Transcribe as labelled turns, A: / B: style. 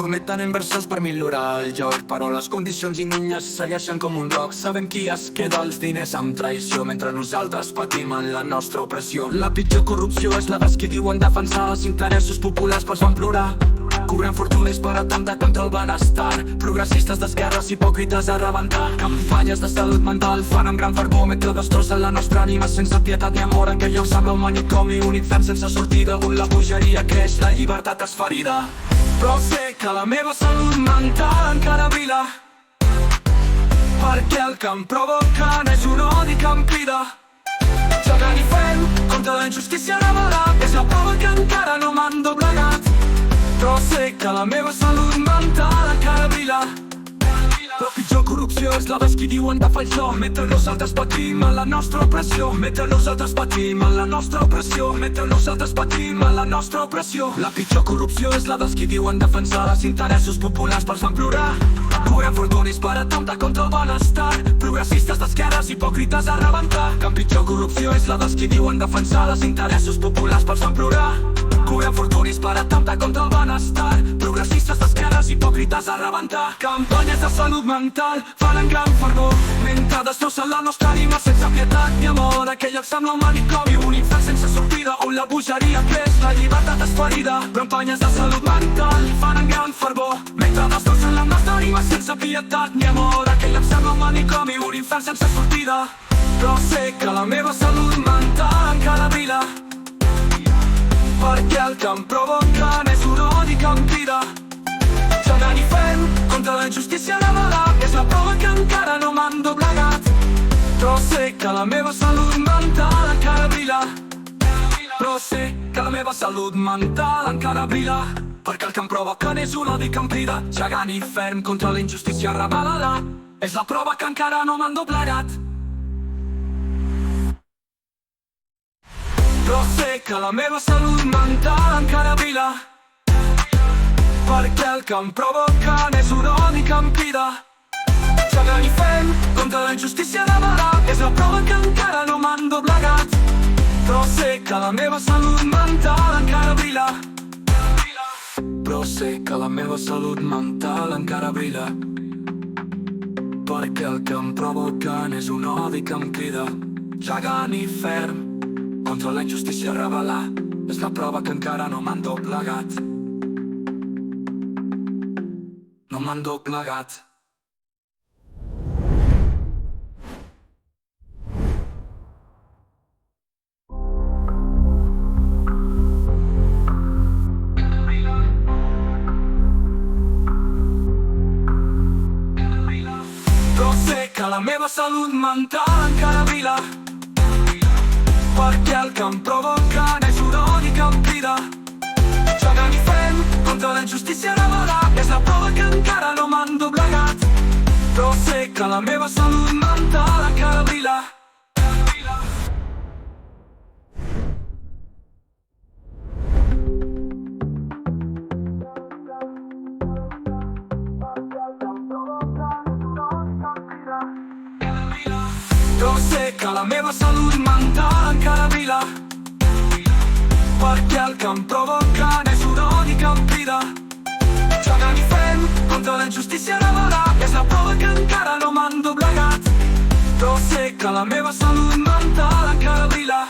A: Fomenten inversions per millorar el joc, però les condicions ignígnies segueixen com un roc. Sabem qui es queda els diners amb traïció, mentre nosaltres patim en la nostra opressió. La pitjor corrupció és la dels qui diuen defensar els interessos populars però es van plorar. Cobrem fortunes per atemptar contra el benestar. Progressistes d'esquerres, hipòcrites a rebentar. Campanyes de salut mental fan amb gran fervor, mentre destrossen la nostra ànima sense pietat ni amor. En aquell lloc sembla un manicomi, un infern sense sortida, on la bogeria creix, la llibertat és ferida. Però sé que la meva salut mental encara brilla, perquè el que em provoca és un odi que em crida. Jugant i fent contra la injustícia revelat, és la prova que encara no m'han doblegat. Però sé que la meva salut mental encara brilla. La pitjor corrupció és la dels qui diuen de fer això, mentre nosaltres patim en la nostra opressió. Mentre nosaltres patim en la nostra opressió. Mentre nosaltres patim en la nostra opressió. La pitjor corrupció és la dels qui diuen defensar els interessos populars però es van plorar. Cobrem fortunis per atemptar contra el benestar. Progressistes d'esquerres, hipòcrites a rebentar. La pitjor corrupció és la dels qui diuen defensar els interessos populars però es van plorar. Cobrem fortunis per atemptar contra el benestar. Progressistes d'esquerres, hipòcrites a rebentar. Campanyes de salut mental fan en gran fervor, mentre destrossen la nostra ànima sense pietat ni amor. Aquell lloc sembla un manicomi, un infern sense sortida, on la bogeria creix, la llibertat és ferida. Campanyes de salut mental fan en gran fervor, mentre destrossen la nostra ànima sense pietat ni amor. Aquell lloc sembla un manicomi, un infern sense sortida. Però sé que la meva salut mental encara brilla, perquè el que em provoca és un odi que em crida. Jugant i fent contra la injustícia revelat, és la prova que encara no m'han doblegat. Però sé que la meva salut mental encara brilla. Però sé que la meva salut mental encara brilla, perquè el que em provoca és un odi que em crida. Jugant i ferm contra la injustícia revelada, és la prova que encara no m'han doblegat. Però sé que la meva salut mental encara brilla, perquè el que em provoca és un odi que em crida. Jugant i fent contra la injustícia revelat, és la prova que encara no m'han doblegat. Però sé que la meva salut mental encara brilla. Però sé que la meva salut mental encara brilla, perquè el que em provoca és un odi que em crida. Jugant i ferm contra la injustícia revelat, és la prova que encara no m'han doblegat. No m'han doblegat. Però sé que la meva salut mental encara brilla, perquè el que em provoca és un odi que em crida. Jugant i fent contra la injustícia revelat, és la prova que encara no m'han doblegat. Però sé que la meva salut mental encara brilla. Però sé que la meva salut mental encara brilla, perquè el que em provoca és un odi que em crida. Jugant i fent contra la injustícia revelat, és la prova que encara no m'han doblegat. Però sé que la meva salut mental encara brilla.